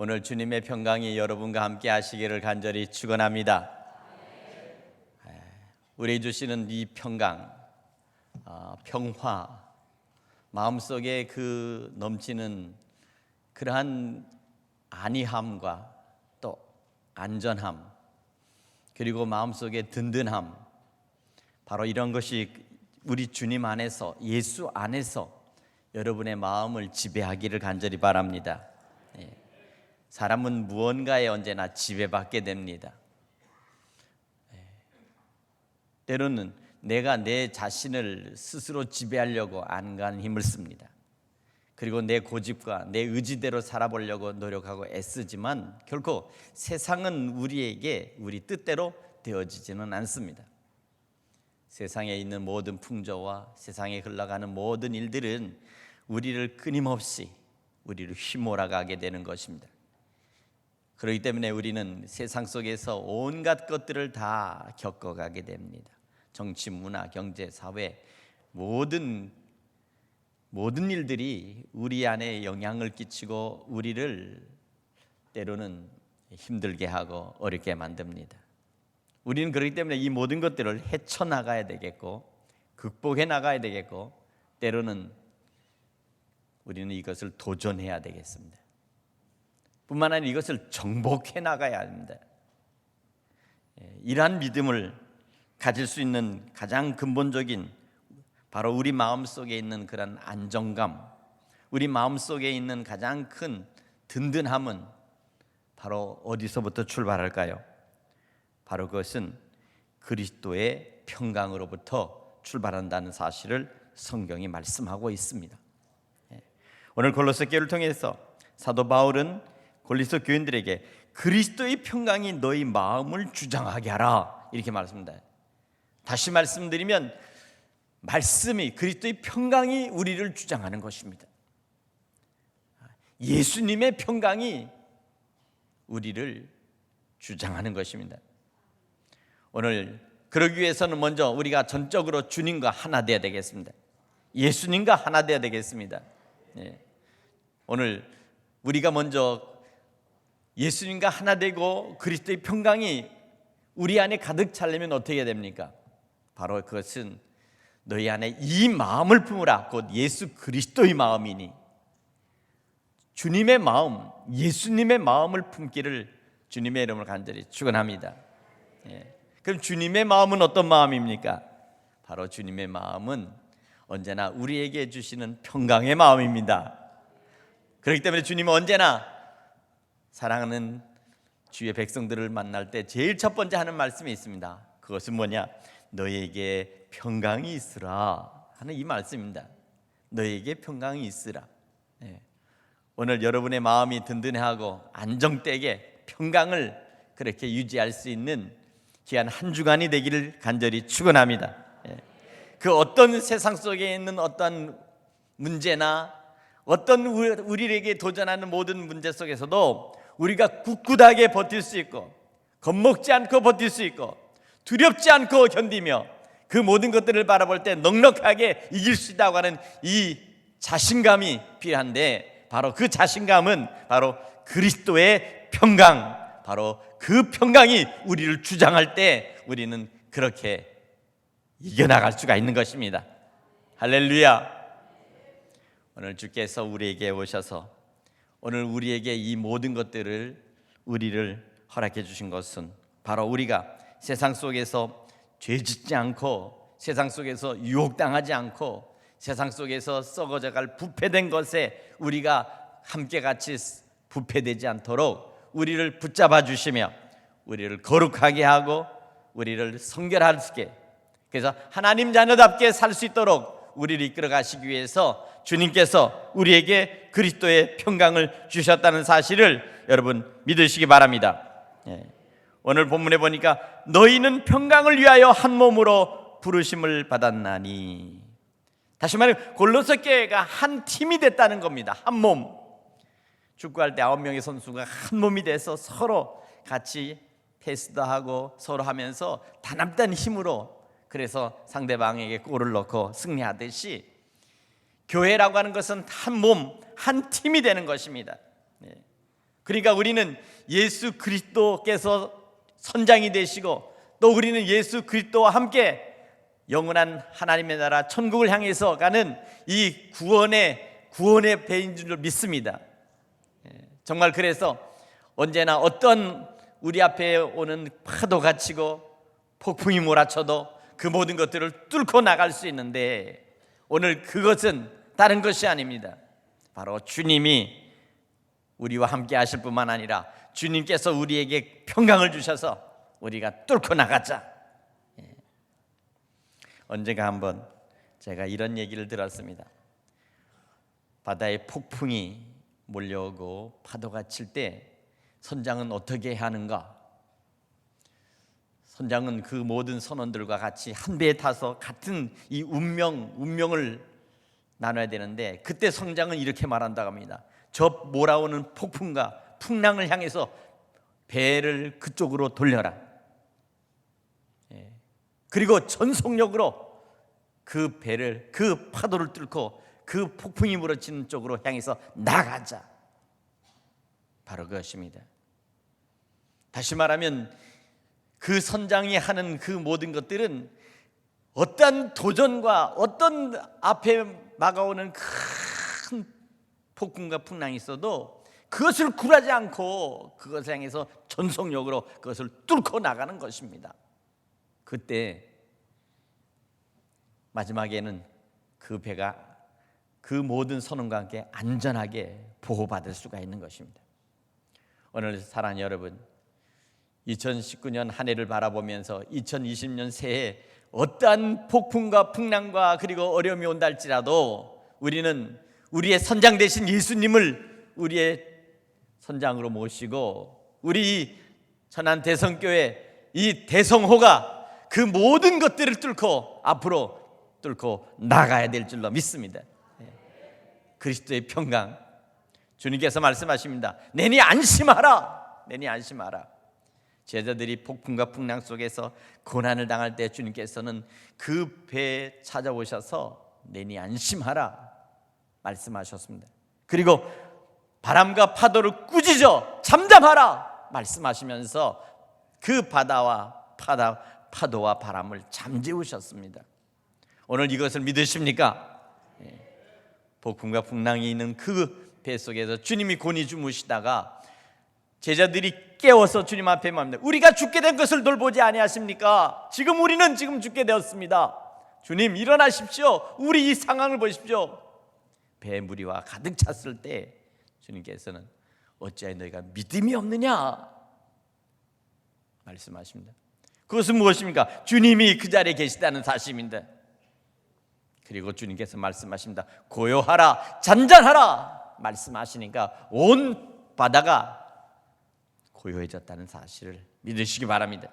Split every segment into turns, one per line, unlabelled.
오늘 주님의 평강이 여러분과 함께 하시기를 간절히 축원합니다. 우리 주시는 이 평강, 평화, 마음속에 그 넘치는 그러한 안위함과 또 안전함, 그리고 마음속에 든든함, 바로 이런 것이 우리 주님 안에서, 예수 안에서 여러분의 마음을 지배하기를 간절히 바랍니다. 사람은 무언가에 언제나 지배받게 됩니다. 때로는 내가 내 자신을 스스로 지배하려고 안간 힘을 씁니다. 그리고 내 고집과 내 의지대로 살아보려고 노력하고 애쓰지만 결코 세상은 우리에게 우리 뜻대로 되어지지는 않습니다. 세상에 있는 모든 풍조와 세상에 흘러가는 모든 일들은 우리를 끊임없이 우리를 휘몰아가게 되는 것입니다. 그렇기 때문에 우리는 세상 속에서 온갖 것들을 다 겪어가게 됩니다. 정치, 문화, 경제, 사회 모든 일들이 우리 안에 영향을 끼치고 우리를 때로는 힘들게 하고 어렵게 만듭니다. 우리는 그렇기 때문에 이 모든 것들을 헤쳐나가야 되겠고 극복해 나가야 되겠고 때로는 우리는 이것을 도전해야 되겠습니다. 뿐만 아니라 이것을 정복해 나가야 합니다. 이러한 믿음을 가질 수 있는 가장 근본적인 바로 우리 마음속에 있는 그런 안정감, 우리 마음속에 있는 가장 큰 든든함은 바로 어디서부터 출발할까요? 바로 그것은 그리스도의 평강으로부터 출발한다는 사실을 성경이 말씀하고 있습니다. 오늘 골로새 교회를 통해서 사도 바울은 골로새 교인들에게 그리스도의 평강이 너희 마음을 주장하게 하라 이렇게 말씀합니다. 다시 말씀드리면 말씀이 그리스도의 평강이 우리를 주장하는 것입니다. 예수님의 평강이 우리를 주장하는 것입니다. 오늘 그러기 위해서는 먼저 우리가 전적으로 주님과 하나 되어야 되겠습니다. 예수님과 하나 되어야 되겠습니다. 오늘 우리가 먼저 예수님과 하나 되고 그리스도의 평강이 우리 안에 가득 차려면 어떻게 됩니까? 바로 그것은 너희 안에 이 마음을 품으라 곧 예수 그리스도의 마음이니 주님의 마음, 예수님의 마음을 품기를 주님의 이름으로 간절히 축원합니다. 그럼 주님의 마음은 어떤 마음입니까? 바로 주님의 마음은 언제나 우리에게 주시는 평강의 마음입니다. 그렇기 때문에 주님은 언제나 사랑하는 주의 백성들을 만날 때 제일 첫 번째 하는 말씀이 있습니다. 그것은 뭐냐? 너에게 평강이 있으라 하는 이 말씀입니다. 너에게 평강이 있으라. 오늘 여러분의 마음이 든든하고 안정되게 평강을 그렇게 유지할 수 있는 귀한 한 주간이 되기를 간절히 축원합니다. 그 어떤 세상 속에 있는 어떤 문제나 어떤 우리에게 도전하는 모든 문제 속에서도 우리가 굳굳하게 버틸 수 있고 겁먹지 않고 버틸 수 있고 두렵지 않고 견디며 그 모든 것들을 바라볼 때 넉넉하게 이길 수 있다고 하는 이 자신감이 필요한데 바로 그 자신감은 바로 그리스도의 평강, 바로 그 평강이 우리를 주장할 때 우리는 그렇게 이겨나갈 수가 있는 것입니다. 할렐루야. 오늘 주께서 우리에게 오셔서 오늘 우리에게 이 모든 것들을 우리를 허락해 주신 것은 바로 우리가 세상 속에서 죄짓지 않고 세상 속에서 유혹당하지 않고 세상 속에서 썩어져갈 부패된 것에 우리가 함께 같이 부패되지 않도록 우리를 붙잡아 주시며 우리를 거룩하게 하고 우리를 성결하게, 그래서 하나님 자녀답게 살 수 있도록 우리를 이끌어 가시기 위해서 주님께서 우리에게 그리스도의 평강을 주셨다는 사실을 여러분 믿으시기 바랍니다. 오늘 본문에 보니까 너희는 평강을 위하여 한 몸으로 부르심을 받았나니, 다시 말해 골로새 교회가 한 팀이 됐다는 겁니다. 한 몸. 축구할 때 9명의 선수가 한 몸이 돼서 서로 같이 패스도 하고 서로 하면서 단합된 힘으로 그래서 상대방에게 골을 넣고 승리하듯이 교회라고 하는 것은 한 몸, 한 팀이 되는 것입니다. 그러니까 우리는 예수 그리스도께서 선장이 되시고 또 우리는 예수 그리스도와 함께 영원한 하나님의 나라 천국을 향해서 가는 이 구원의 배인 줄 믿습니다. 정말 그래서 언제나 어떤 우리 앞에 오는 파도가 치고 폭풍이 몰아쳐도 그 모든 것들을 뚫고 나갈 수 있는데, 오늘 그것은 다른 것이 아닙니다. 바로 주님이 우리와 함께 하실 뿐만 아니라 주님께서 우리에게 평강을 주셔서 우리가 뚫고 나가자. 언젠가 한번 제가 이런 얘기를 들었습니다. 바다에 폭풍이 몰려오고 파도가 칠 때 선장은 어떻게 해야 하는가? 선장은 그 모든 선원들과 같이 한 배에 타서 같은 이 운명을 나눠야 되는데, 그때 선장은 이렇게 말한다고 합니다. 저 몰아오는 폭풍과 풍랑을 향해서 배를 그쪽으로 돌려라. 그리고 전속력으로 그 배를, 그 파도를 뚫고 그 폭풍이 몰아치는 쪽으로 향해서 나가자. 바로 그것입니다. 다시 말하면 그 선장이 하는 그 모든 것들은 어떤 도전과 어떤 앞에 막아오는 큰 폭풍과 풍랑이 있어도 그것을 굴하지 않고 그것을 향해서 전속력으로 그것을 뚫고 나가는 것입니다. 그때 마지막에는 그 배가 그 모든 선원과 함께 안전하게 보호받을 수가 있는 것입니다. 오늘 사랑하는 여러분, 2019년 한 해를 바라보면서 2020년 새해 어떠한 폭풍과 풍랑과 그리고 어려움이 온다 할지라도 우리는 우리의 선장 되신 예수님을 우리의 선장으로 모시고 우리 천안 대성교회 이 대성호가 그 모든 것들을 뚫고 앞으로 뚫고 나가야 될 줄로 믿습니다. 그리스도의 평강, 주님께서 말씀하십니다. 내니 안심하라. 내니 안심하라. 제자들이 폭풍과 풍랑 속에서 고난을 당할 때 주님께서는 그 배에 찾아오셔서 내니 안심하라 말씀하셨습니다. 그리고 바람과 파도를 꾸짖어 잠잠하라 말씀하시면서 그 파도와 바람을 잠재우셨습니다. 오늘 이것을 믿으십니까? 폭풍과 풍랑이 있는 그 배 속에서 주님이 곤히 주무시다가 제자들이 깨워서 주님 앞에 맙니다. 우리가 죽게 된 것을 돌보지 아니하십니까? 우리는 지금 죽게 되었습니다. 주님 일어나십시오. 우리 이 상황을 보십시오. 배에 무리와 가득 찼을 때 주님께서는 어찌하여 너희가 믿음이 없느냐 말씀하십니다. 그것은 무엇입니까? 주님이 그 자리에 계시다는 사실입니다. 그리고 주님께서 말씀하십니다. 고요하라 잔잔하라 말씀하시니까 온 바다가 고요해졌다는 사실을 믿으시기 바랍니다.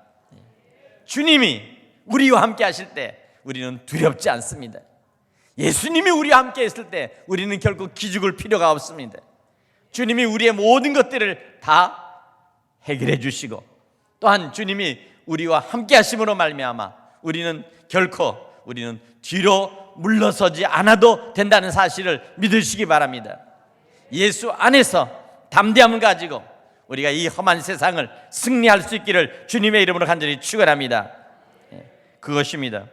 주님이 우리와 함께 하실 때 우리는 두렵지 않습니다. 예수님이 우리와 함께 했을 때 우리는 결코 기죽을 필요가 없습니다. 주님이 우리의 모든 것들을 다 해결해 주시고 또한 주님이 우리와 함께 하심으로 말미암아 우리는 뒤로 물러서지 않아도 된다는 사실을 믿으시기 바랍니다. 예수 안에서 담대함을 가지고 우리가 이 험한 세상을 승리할 수 있기를 주님의 이름으로 간절히 축원합니다. 그것입니다.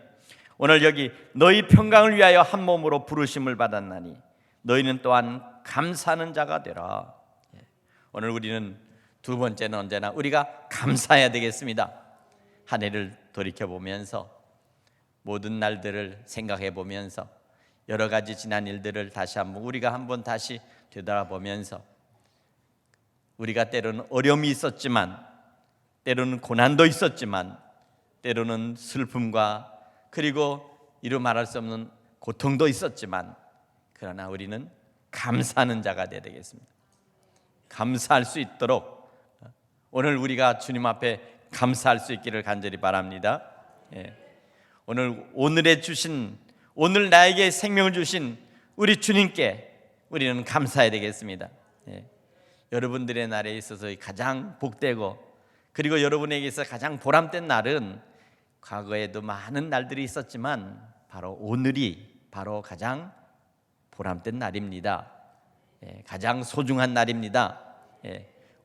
오늘 여기 너희 평강을 위하여 한 몸으로 부르심을 받았나니 너희는 또한 감사하는 자가 되라. 오늘 우리는 두 번째는 언제나 우리가 감사해야 되겠습니다. 한 해를 돌이켜보면서 모든 날들을 생각해 보면서 여러 가지 지난 일들을 다시 다시 되돌아보면서 우리가 때로는 어려움이 있었지만 때로는 고난도 있었지만 때로는 슬픔과 그리고 이루 말할 수 없는 고통도 있었지만 그러나 우리는 감사하는 자가 되어야 되겠습니다. 감사할 수 있도록 오늘 우리가 주님 앞에 감사할 수 있기를 간절히 바랍니다. 오늘 나에게 생명을 주신 우리 주님께 우리는 감사해야 되겠습니다. 여러분들의 날에 있어서 가장 복되고 그리고 여러분에게 있어 가장 보람된 날은 과거에도 많은 날들이 있었지만 바로 오늘이 바로 가장 보람된 날입니다. 가장 소중한 날입니다.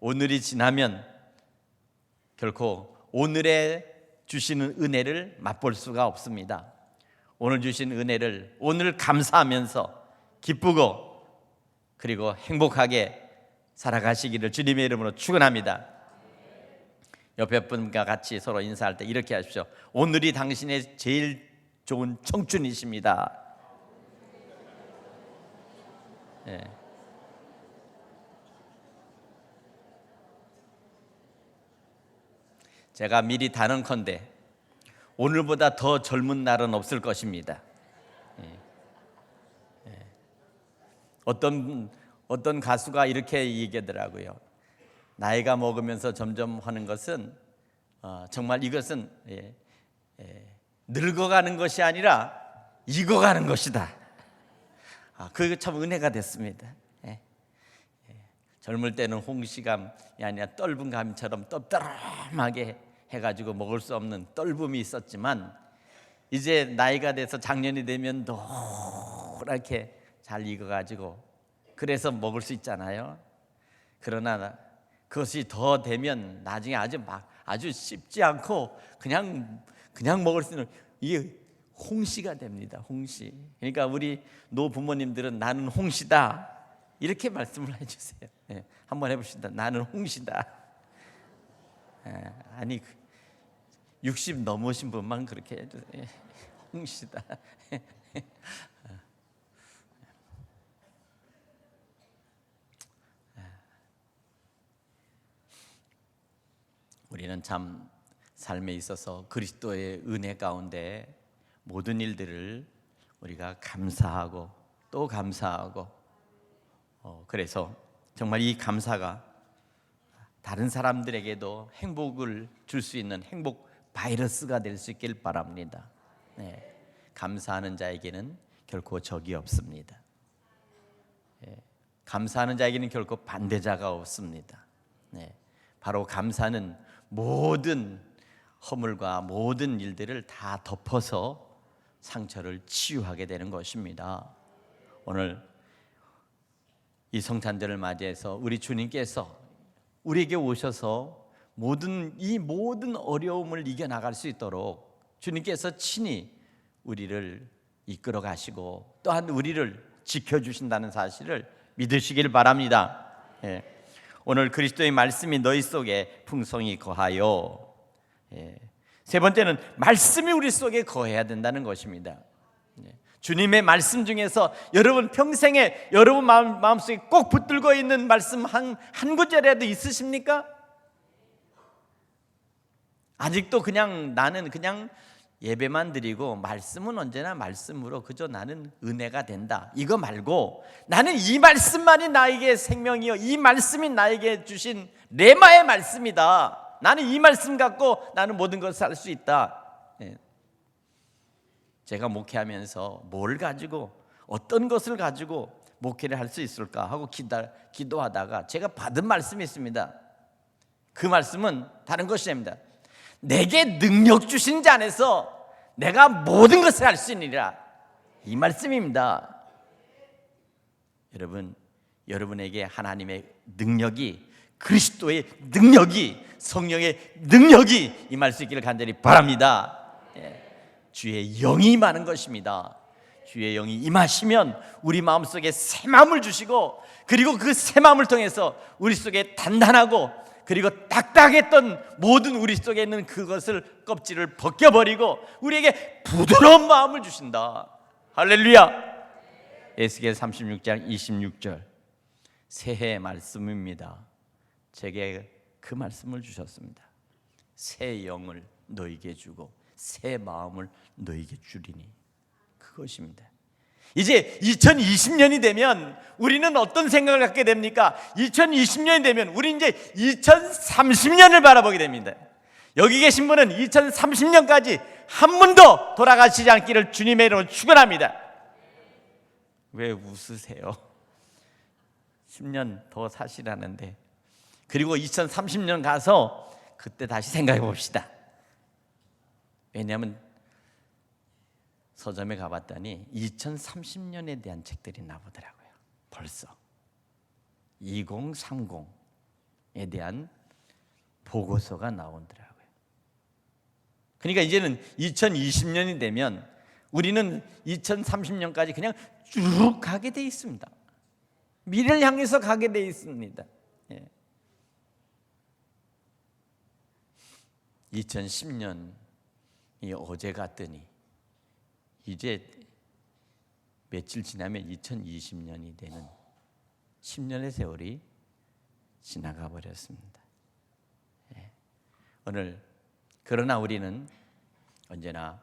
오늘이 지나면 결코 오늘에 주시는 은혜를 맛볼 수가 없습니다. 오늘 주신 은혜를 오늘 감사하면서 기쁘고 그리고 행복하게 살아가시기를 주님의 이름으로 축원합니다. 옆에 분과 같이 서로 인사할 때 이렇게 하십시오. 오늘이 당신의 제일 좋은 청춘이십니다. 예. 제가 미리 단언컨대 오늘보다 더 젊은 날은 없을 것입니다. 어떤 가수가 이렇게 얘기하더라고요. 나이가 먹으면서 점점 하는 것은 정말 이것은 늙어가는 것이 아니라 익어가는 것이다. 그게 참 은혜가 됐습니다. 젊을 때는 홍시감이 아니라 떫은 감처럼 떡떠름하게 해가지고 먹을 수 없는 떫음이 있었지만 이제 나이가 돼서 작년이 되면 노랗게 잘 익어가지고 그래서 먹을 수 있잖아요. 그러나 그것이 더 되면 나중에 아주 씹지 않고 그냥 먹을 수 있는 이게 홍시가 됩니다. 홍시. 그러니까 우리 노부모님들은 나는 홍시다 이렇게 말씀을 해주세요. 한번 해봅시다. 나는 홍시다. 아니 60 넘으신 분만 그렇게 해주세요. 홍시다. 우리는 참 삶에 있어서 그리스도의 은혜 가운데 모든 일들을 우리가 감사하고 또 감사하고 그래서 정말 이 감사가 다른 사람들에게도 행복을 줄 수 있는 행복 바이러스가 될 수 있길 바랍니다. 감사하는 자에게는 결코 적이 없습니다. 감사하는 자에게는 결코 반대자가 없습니다. 바로 감사는 모든 허물과 모든 일들을 다 덮어서 상처를 치유하게 되는 것입니다. 오늘 이 성탄절을 맞이해서 우리 주님께서 우리에게 오셔서 이 모든 어려움을 이겨나갈 수 있도록 주님께서 친히 우리를 이끌어 가시고 또한 우리를 지켜주신다는 사실을 믿으시길 바랍니다. 오늘 그리스도의 말씀이 너희 속에 풍성히 거하여 세 번째는 말씀이 우리 속에 거해야 된다는 것입니다. 주님의 말씀 중에서 여러분 평생에 여러분 마음속에 꼭 붙들고 있는 말씀 한 구절이라도 있으십니까? 아직도 나는 그냥 예배만 드리고 말씀은 언제나 말씀으로 그저 나는 은혜가 된다 이거 말고 나는 이 말씀만이 나에게 생명이요 이 말씀이 나에게 주신 레마의 말씀이다. 나는 이 말씀 갖고 나는 모든 것을 할 수 있다. 제가 목회하면서 뭘 가지고 어떤 것을 가지고 목회를 할 수 있을까 하고 기도하다가 제가 받은 말씀이 있습니다. 그 말씀은 다른 것이 아닙니다. 내게 능력 주신 자 안에서 내가 모든 것을 할 수 있느니라 이 말씀입니다. 여러분에게 하나님의 능력이 그리스도의 능력이 성령의 능력이 임할 수 있기를 간절히 바랍니다. 주의 영이 임하는 것입니다. 주의 영이 임하시면 우리 마음속에 새 마음을 주시고 그리고 그 새 마음을 통해서 우리 속에 단단하고 그리고 딱딱했던 모든 우리 속에 있는 그것을 껍질을 벗겨버리고 우리에게 부드러운 마음을 주신다. 할렐루야. 에스겔 36장 26절 새해 말씀입니다. 제게 그 말씀을 주셨습니다. 새 영을 너에게 주고 새 마음을 너에게 주리니 그것입니다. 이제 2020년이 되면 우리는 어떤 생각을 갖게 됩니까? 2020년이 되면 우리 이제 2030년을 바라보게 됩니다. 여기 계신 분은 2030년까지 한 번도 돌아가시지 않기를 주님의 이름으로 축원합니다. 왜 웃으세요? 10년 더 사시라는데. 그리고 2030년 가서 그때 다시 생각해 봅시다. 왜냐하면 서점에 가봤더니 2030년에 대한 책들이 나오더라고요. 벌써 2030 대한 보고서가 나오더라고요. 그러니까 이제는 2020년이 되면 우리는 2030년까지 그냥 쭉 가게 돼 있습니다. 미래를 향해서 가게 돼 있습니다. 2010년이 어제 같더니 이제 며칠 지나면 2020년이 되는 10년의 세월이 지나가 버렸습니다. 오늘 그러나 우리는 언제나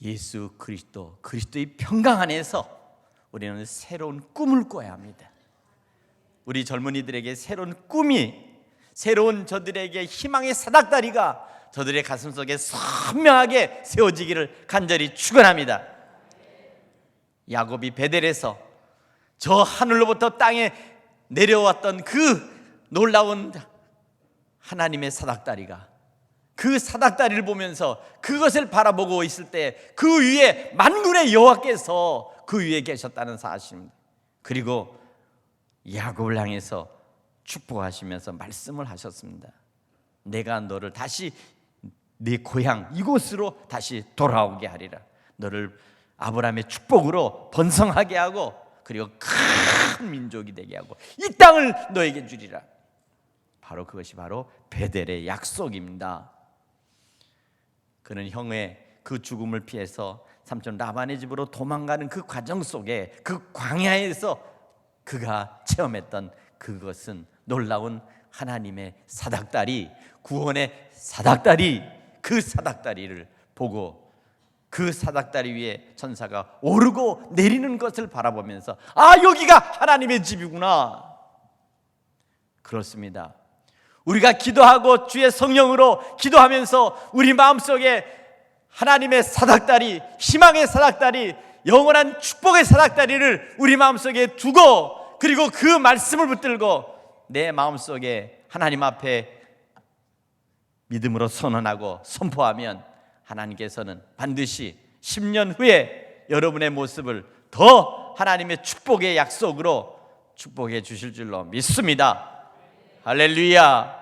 예수 그리스도, 그리스도의 평강 안에서 우리는 새로운 꿈을 꿔야 합니다. 우리 젊은이들에게 새로운 꿈이, 새로운 저들에게 희망의 사닥다리가 저들의 가슴 속에 선명하게 세워지기를 간절히 축원합니다. 야곱이 베델에서 저 하늘로부터 땅에 내려왔던 그 놀라운 하나님의 사닥다리가, 그 사닥다리를 보면서 그것을 바라보고 있을 때 그 위에 만군의 여호와께서 그 위에 계셨다는 사실입니다. 그리고 야곱을 향해서 축복하시면서 말씀을 하셨습니다. 내가 너를 다시 네 고향 이곳으로 다시 돌아오게 하리라. 너를 아브라함의 축복으로 번성하게 하고 그리고 큰 민족이 되게 하고 이 땅을 너에게 주리라. 바로 그것이 바로 베델의 약속입니다. 그는 형의 그 죽음을 피해서 삼촌 라반의 집으로 도망가는 그 과정 속에, 그 광야에서 그가 체험했던 그것은 놀라운 하나님의 사닥다리, 구원의 사닥다리, 그 사닥다리를 보고 그 사닥다리 위에 천사가 오르고 내리는 것을 바라보면서 아, 여기가 하나님의 집이구나. 그렇습니다. 우리가 기도하고 주의 성령으로 기도하면서 우리 마음속에 하나님의 사닥다리, 희망의 사닥다리, 영원한 축복의 사닥다리를 우리 마음속에 두고 그리고 그 말씀을 붙들고 내 마음속에 하나님 앞에 믿음으로 선언하고 선포하면 하나님께서는 반드시 10년 후에 여러분의 모습을 더 하나님의 축복의 약속으로 축복해 주실 줄로 믿습니다. 할렐루야.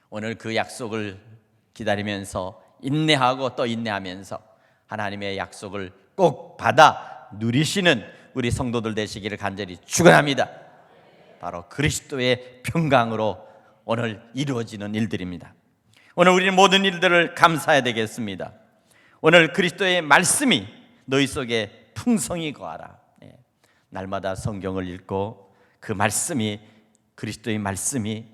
오늘 그 약속을 기다리면서 인내하고 또 인내하면서 하나님의 약속을 꼭 받아 누리시는 우리 성도들 되시기를 간절히 축원합니다. 바로 그리스도의 평강으로 오늘 이루어지는 일들입니다. 오늘 우리는 모든 일들을 감사해야 되겠습니다. 오늘 그리스도의 말씀이 너희 속에 풍성히 거하라. 날마다 성경을 읽고 그 말씀이, 그리스도의 말씀이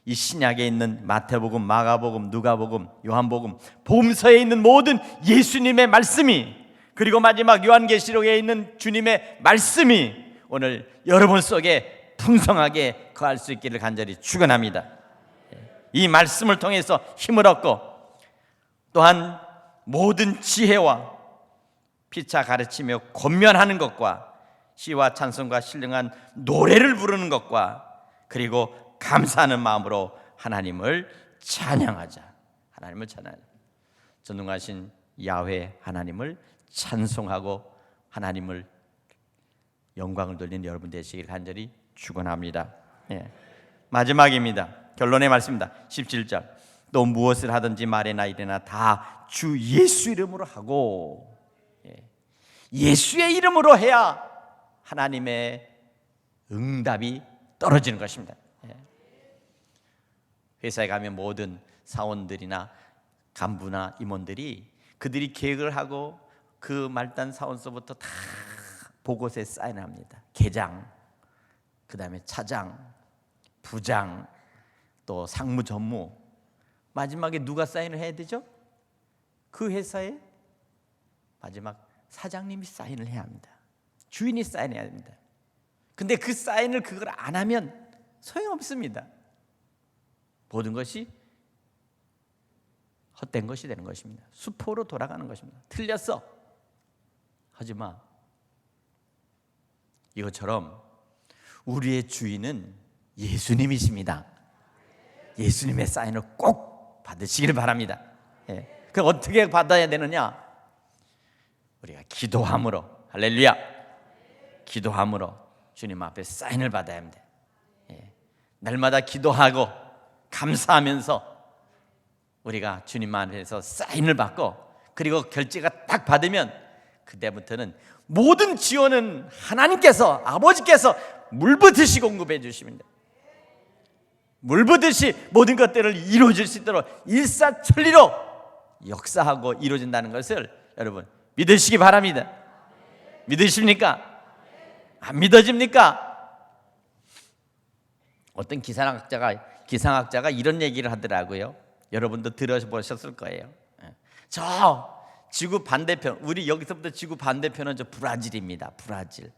이 신약에 있는 마태복음, 마가복음, 누가복음, 요한복음, 복음서에 있는 모든 예수님의 말씀이, 그리고 마지막 요한계시록에 있는 주님의 말씀이 오늘 여러분 속에 풍성하게 거할 수 있기를 간절히 축원합니다. 이 말씀을 통해서 힘을 얻고 또한 모든 지혜와 피차 가르치며 권면하는 것과 시와 찬송과 신령한 노래를 부르는 것과 그리고 감사하는 마음으로 하나님을 찬양하자. 하나님을 찬양하자. 전능하신 야훼 하나님을 찬송하고 하나님을 영광을 돌리는 여러분 되시길 간절히 축원합니다. 마지막입니다. 결론의 말씀입니다. 17절. 또 무엇을 하든지 말이나 일이나 다 주 예수 이름으로 하고, 예수의 이름으로 해야 하나님의 응답이 떨어지는 것입니다. 회사에 가면 모든 사원들이나 간부나 임원들이 그들이 계획을 하고 그 말단 사원서부터 다 보고서에 사인합니다. 계장, 그 다음에 차장, 부장, 또 상무 전무, 마지막에 누가 사인을 해야 되죠? 그 회사에 마지막 사장님이 사인을 해야 합니다. 주인이 사인해야 됩니다. 근데 그 사인을 그걸 안 하면 소용없습니다. 모든 것이 헛된 것이 되는 것입니다. 수포로 돌아가는 것입니다. 틀렸어, 하지마. 이것처럼 우리의 주인은 예수님이십니다. 예수님의 사인을 꼭 받으시길 바랍니다. 그 어떻게 받아야 되느냐? 우리가 기도함으로, 할렐루야, 기도함으로 주님 앞에 사인을 받아야 합니다. 날마다 기도하고 감사하면서 우리가 주님 안에서 사인을 받고 그리고 결제가 딱 받으면 그때부터는 모든 지원은 하나님께서, 아버지께서 물붓듯이 공급해 주십니다. 물붓듯이 모든 것들을 이루어질 수 있도록 일사천리로 역사하고 이루어진다는 것을 여러분 믿으시기 바랍니다. 믿으십니까? 안 믿어집니까? 어떤 기상학자가 이런 얘기를 하더라고요. 여러분도 들어보셨을 거예요. 저 지구 반대편, 우리 여기서부터 지구 반대편은 저 브라질입니다. 브라질.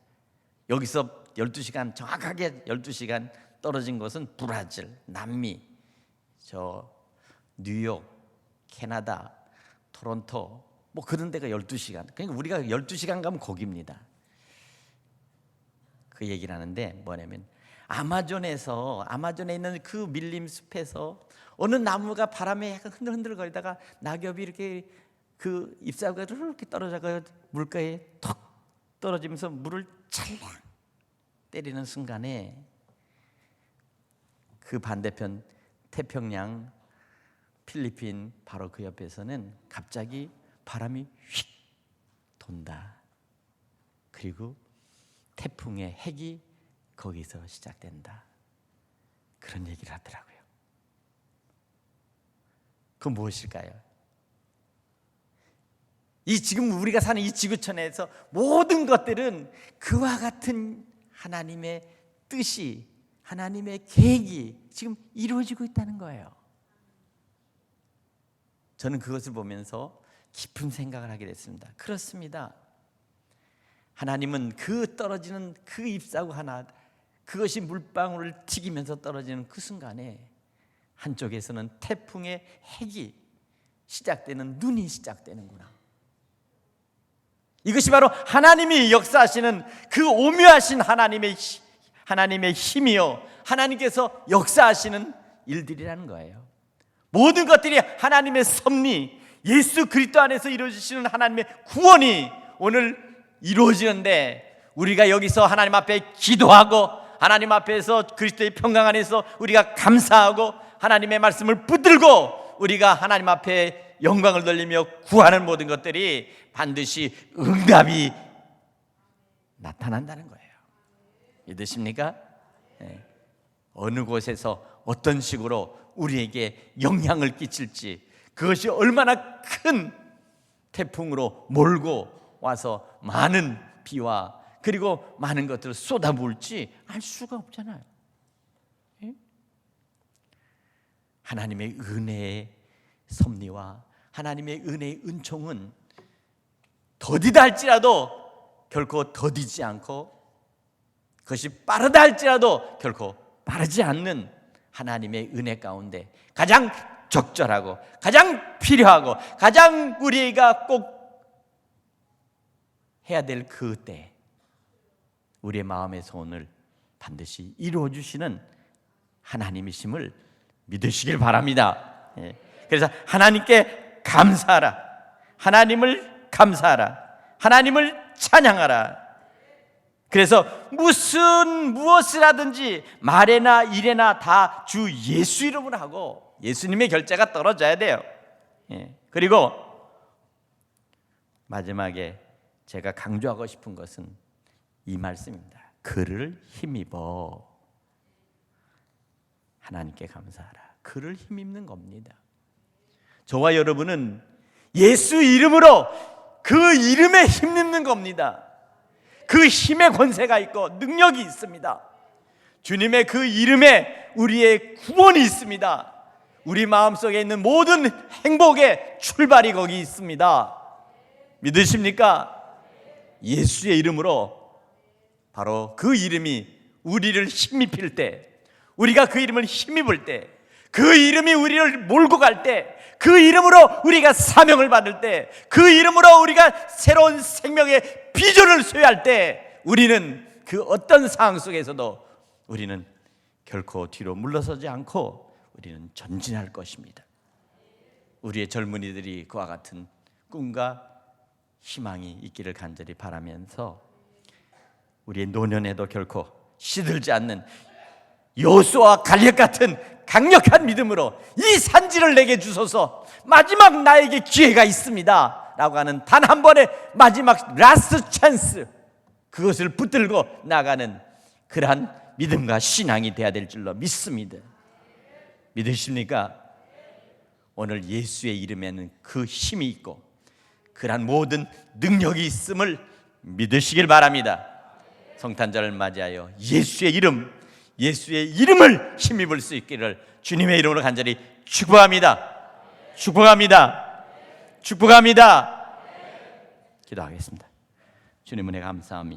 여기서 12시간, 정확하게 12시간 떨어진 곳은 브라질, 남미, 저 뉴욕, 캐나다, 토론토, 뭐 그런 데가 12시간. 그러니까 우리가 12시간 가면 거기입니다. 그 얘기를 하는데 뭐냐면 아마존에 있는 그 밀림 숲에서 어느 나무가 바람에 약간 흔들흔들거리다가 낙엽이 이렇게 그 잎사귀가 이렇게 떨어져가 물가에 톡 떨어지면서 물을 찰랑 때리는 순간에 그 반대편 태평양 필리핀 바로 그 옆에서는 갑자기 바람이 휙 돈다. 그리고 태풍의 핵이 거기서 시작된다. 그런 얘기를 하더라고요. 그건 무엇일까요? 이 지금 우리가 사는 이 지구촌에서 모든 것들은 그와 같은 하나님의 뜻이, 하나님의 계획이 지금 이루어지고 있다는 거예요. 저는 그것을 보면서 깊은 생각을 하게 됐습니다. 그렇습니다. 하나님은 그 떨어지는 그 잎사귀 하나, 그것이 물방울을 튀기면서 떨어지는 그 순간에 한쪽에서는 태풍의 핵이 시작되는, 눈이 시작되는구나. 이것이 바로 하나님이 역사하시는 그 오묘하신 하나님의 힘이요, 하나님께서 역사하시는 일들이라는 거예요. 모든 것들이 하나님의 섭리, 예수 그리스도 안에서 이루어지시는 하나님의 구원이 오늘 이루어지는데, 우리가 여기서 하나님 앞에 기도하고 하나님 앞에서 그리스도의 평강 안에서 우리가 감사하고 하나님의 말씀을 붙들고 우리가 하나님 앞에 영광을 돌리며 구하는 모든 것들이 반드시 응답이 나타난다는 거예요. 믿으십니까? 네. 어느 곳에서 어떤 식으로 우리에게 영향을 끼칠지, 그것이 얼마나 큰 태풍으로 몰고 와서 많은 비와 그리고 많은 것들을 쏟아부을지 알 수가 없잖아요. 하나님의 은혜의 섭리와 하나님의 은혜의 은총은 더디다 할지라도 결코 더디지 않고, 그것이 빠르다 할지라도 결코 빠르지 않는 하나님의 은혜 가운데 가장 적절하고 가장 필요하고 가장 우리가 꼭 해야 될 그때 우리의 마음의 소원을 반드시 이루어 주시는 하나님이심을 믿으시길 바랍니다. 그래서 하나님께 감사하라, 하나님을 감사하라, 하나님을 찬양하라. 그래서 무엇을 하든지 말에나 일에나 다 주 예수 이름으로 하고 예수님의 결제가 떨어져야 돼요. 그리고 마지막에 제가 강조하고 싶은 것은 이 말씀입니다. 그를 힘입어. 하나님께 감사하라. 그를 힘입는 겁니다. 저와 여러분은 예수 이름으로 그 이름에 힘입는 겁니다. 그 힘의 권세가 있고 능력이 있습니다. 주님의 그 이름에 우리의 구원이 있습니다. 우리 마음속에 있는 모든 행복의 출발이 거기 있습니다. 믿으십니까? 예수의 이름으로, 바로 그 이름이 우리를 힘입힐 때, 우리가 그 이름을 힘입을 때, 그 이름이 우리를 몰고 갈 때, 그 이름으로 우리가 사명을 받을 때, 그 이름으로 우리가 새로운 생명의 비전을 소유할 때, 우리는 그 어떤 상황 속에서도 우리는 결코 뒤로 물러서지 않고 우리는 전진할 것입니다. 우리의 젊은이들이 그와 같은 꿈과 희망이 있기를 간절히 바라면서 우리의 노년에도 결코 시들지 않는 여호수아와 갈렙 같은 강력한 믿음으로 이 산지를 내게 주소서, 마지막 나에게 기회가 있습니다 라고 하는 단 한 번의 마지막 라스트 찬스, 그것을 붙들고 나가는 그러한 믿음과 신앙이 되어야 될 줄로 믿습니다. 믿으십니까? 오늘 예수의 이름에는 그 힘이 있고 그러한 모든 능력이 있음을 믿으시길 바랍니다. 성탄절을 맞이하여 예수의 이름을 힘입을 수 있기를 주님의 이름으로 간절히 축복합니다. 축복합니다. 축복합니다. 기도하겠습니다. 주님 은혜 감사합니다.